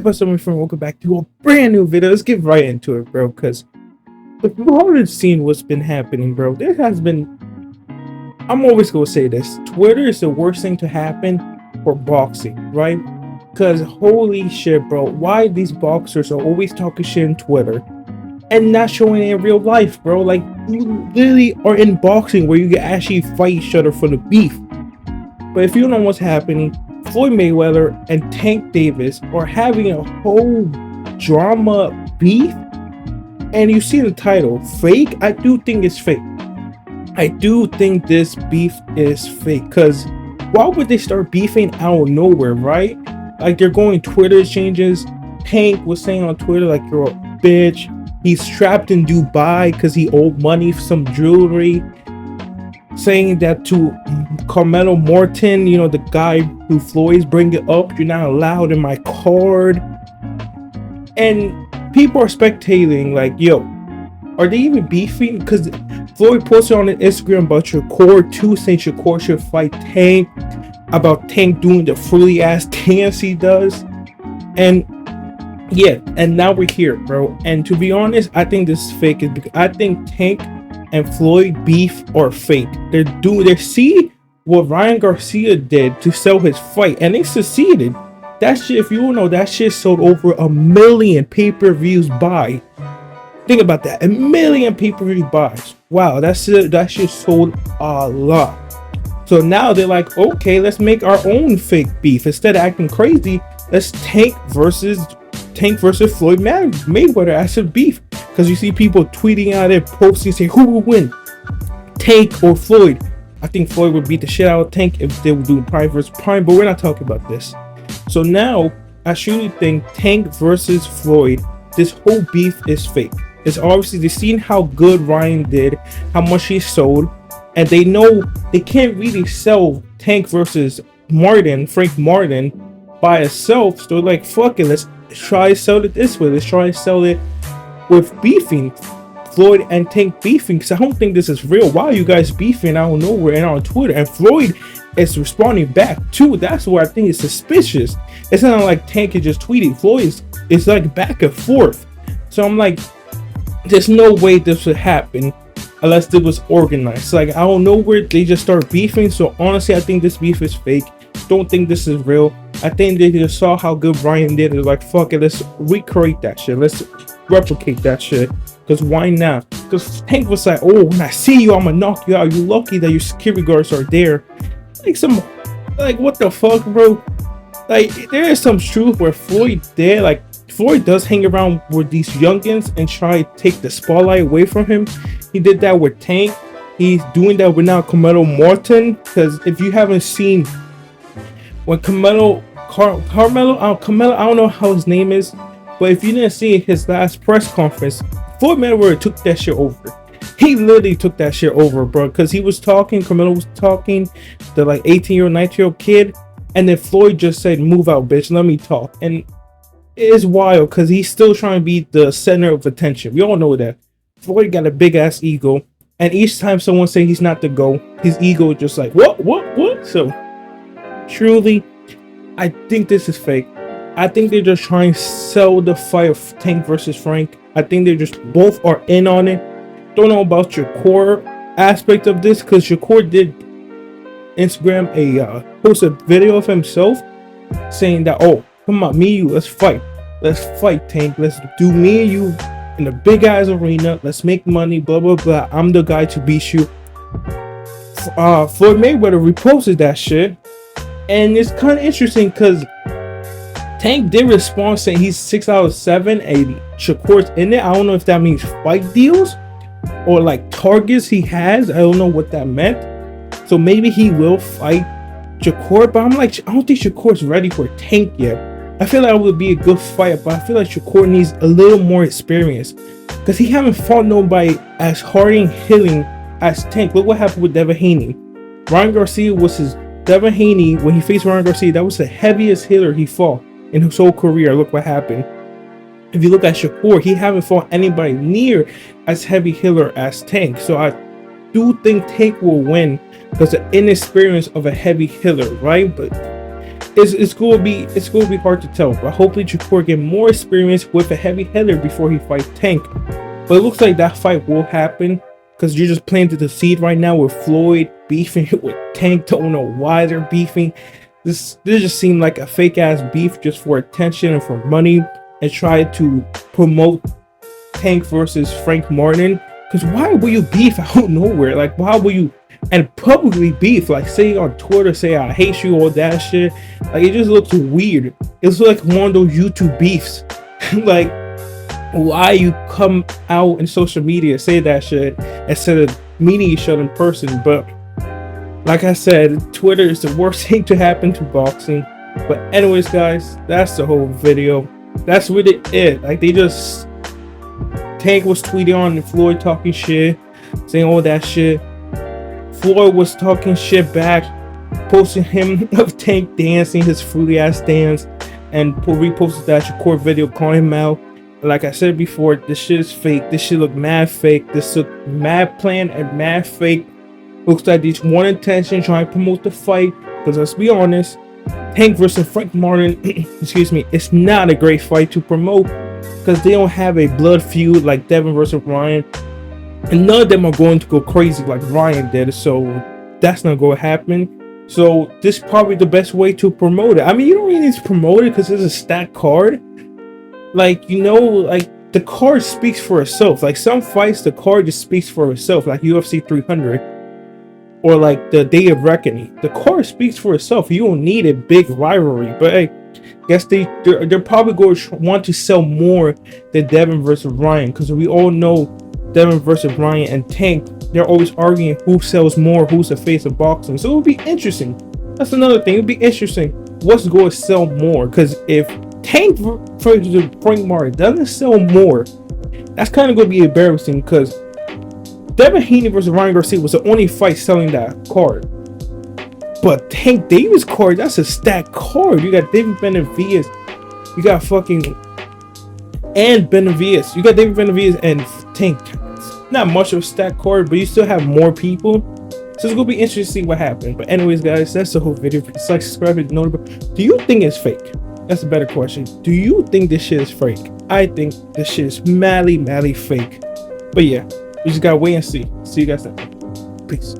What's up, my friend? Welcome back to a brand new video. Let's get right into it, bro. Because if you haven't seen what's been happening, bro, there has been. I'm always gonna say this: Twitter is the worst thing to happen for boxing, right? Because holy shit, bro, why these boxers are always talking shit on Twitter and not showing it in real life, bro? Like you literally are in boxing where you can actually fight each other for the beef. But if you don't know what's happening, Floyd Mayweather and Tank Davis are having a whole drama beef, and you see the title, fake. I do think it's fake. I do think this beef is fake, because why would they start beefing out of nowhere, right? Like they're going Twitter exchanges. Tank was saying on Twitter, like, you're a bitch. He's trapped in Dubai because he owed money for some jewelry. Saying that to Carmelo Morton, you know, the guy who Floyd's bringing up, you're not allowed in my card. And people are spectating, like, yo, are they even beefing? Because Floyd posted on his Instagram about Shakur too, saying Shakur should fight Tank, about Tank doing the frilly ass dance he does. And yeah, and now we're here, bro. And to be honest, I think this is fake. Because I think Tank and Floyd beef or fake. They see what Ryan Garcia did to sell his fight, and they succeeded. That shit, if you don't know, that shit sold over 1 million pay-per-views buy. Think about that, 1 million pay-per-view buys. Wow, that shit sold a lot. So now they're like, okay, let's make our own fake beef. Instead of acting crazy, let's Tank versus Floyd Mayweather as a beef. Because you see people tweeting out there, posting, saying who will win, Tank or Floyd. I think Floyd would beat the shit out of Tank if they were doing Prime versus Prime, but we're not talking about this. So now, I truly think Tank versus Floyd, this whole beef is fake. It's obviously, they've seen how good Ryan did, how much he sold, and they know they can't really sell Tank versus Frank Martin by itself. So they're like, fuck it, let's try to sell it this way. Let's try to sell it with beefing, Floyd and Tank beefing, because I don't think this is real. Why are you guys beefing out of nowhere and on Twitter? And Floyd is responding back too. That's where I think it's suspicious. It's not like Tank is just tweeting. Floyd is like back and forth. So I'm like, there's no way this would happen unless it was organized. Like, I don't know where they just start beefing. So honestly, I think this beef is fake. Don't think this is real. I think they just saw how good Ryan did. They're like, fuck it, let's recreate that shit. Let's replicate that shit. Because why not? Because Tank was like, oh, when I see you, I'm gonna knock you out. You're lucky that your security guards are there. Like what the fuck, bro? Like, there is some truth where Floyd did. Like, Floyd does hang around with these youngins and try to take the spotlight away from him. He did that with Tank. He's doing that with now Carmelo Morton. Because if you haven't seen when Carmelo, I don't know how his name is, but if you didn't see his last press conference, Floyd Mayweather took that shit over. He literally took that shit over, bro, because he was talking, Carmelo was talking, the like 18-year-old, 19-year-old kid, and then Floyd just said, move out, bitch, let me talk. And it is wild, because he's still trying to be the center of attention. We all know that. Floyd got a big-ass ego, and each time someone says he's not the GOAT, his ego is just like, what? So, truly, I think this is fake. I think they're just trying to sell the fight of Tank versus Frank. I think they just both are in on it. Don't know about Shakur aspect of this, because Shakur did Instagram post a video of himself saying that, oh, come on, me and you, let's fight Tank, let's do me and you in a big ass arena, let's make money, blah blah blah, I'm the guy to beat you. Floyd Mayweather reposted that shit, and it's kind of interesting because Tank did respond saying he's 6 out of 7 and Shakur's in it. I don't know if that means fight deals or like targets he has. I don't know what that meant. So maybe he will fight Shakur, but I'm like, I don't think Shakur's ready for Tank yet. I feel like it would be a good fight, but I feel like Shakur needs a little more experience because he haven't fought nobody as hard and hitting as Tank. Look what happened with Devin Haney. Ryan Garcia was his Devin Haney. When he faced Ryan Garcia, that was the heaviest hitter he fought in his whole career. Look what happened. If you look at Shakur, he haven't fought anybody near as heavy hitter as Tank. So I do think Tank will win because of the inexperience of a heavy hitter, right? But it's gonna be hard to tell. But hopefully Shakur get more experience with a heavy hitter before he fights Tank. But it looks like that fight will happen because you're just planting the seed right now with Floyd beefing with Tank. Don't know why they're beefing. This just seemed like a fake ass beef just for attention and for money, and try to promote Tank versus Frank Martin. Because why will you beef out of nowhere? Like, why will you and publicly beef? Like, say on Twitter, say I hate you, all that shit. Like, it just looks weird. It's like one of those YouTube beefs. Like, why you come out in social media say that shit instead of meeting each other in person? But like I said, Twitter is the worst thing to happen to boxing. But anyways, guys, that's the whole video. That's really it. Like, they just Tank was tweeting on Floyd talking shit, saying all that shit. Floyd was talking shit back, posting him of Tank dancing his fruity ass dance, and reposted that Shakur video calling him out. Like I said before, this shit is fake. This shit look mad fake. This look mad planned and mad fake. Looks like these one intention trying to promote the fight. Because let's be honest, Tank versus Frank Martin, excuse me, it's not a great fight to promote because they don't have a blood feud like Devin versus Ryan. And none of them are going to go crazy like Ryan did. So that's not going to happen. So this is probably the best way to promote it. I mean, you don't really need to promote it because it's a stacked card. Like, you know, like the card speaks for itself. Like some fights, the card just speaks for itself. Like UFC 300 or like the Day of Reckoning. The card speaks for itself. You don't need a big rivalry. But hey, guess they're probably going to want to sell more than Devin versus Ryan, because we all know Devin versus Ryan and Tank, they're always arguing who sells more, who's the face of boxing. So it would be interesting. That's another thing. It would be interesting what's going to sell more. Because if Tank versus Frank Martin doesn't sell more, that's kind of going to be embarrassing, because Devin Haney versus Ryan Garcia was the only fight selling that card. But Tank Davis card, that's a stacked card. You got David Benavidez, you got fucking and Benavidez. You got David Benavidez and Tank. It's not much of a stacked card, but you still have more people. So it's gonna be interesting to see what happens. But anyways, guys, that's the whole video. Please like, subscribe, and notification. Do you think it's fake? That's a better question. Do you think this shit is fake? I think this shit is madly fake. But yeah, we just gotta wait and see. See you guys then. Peace.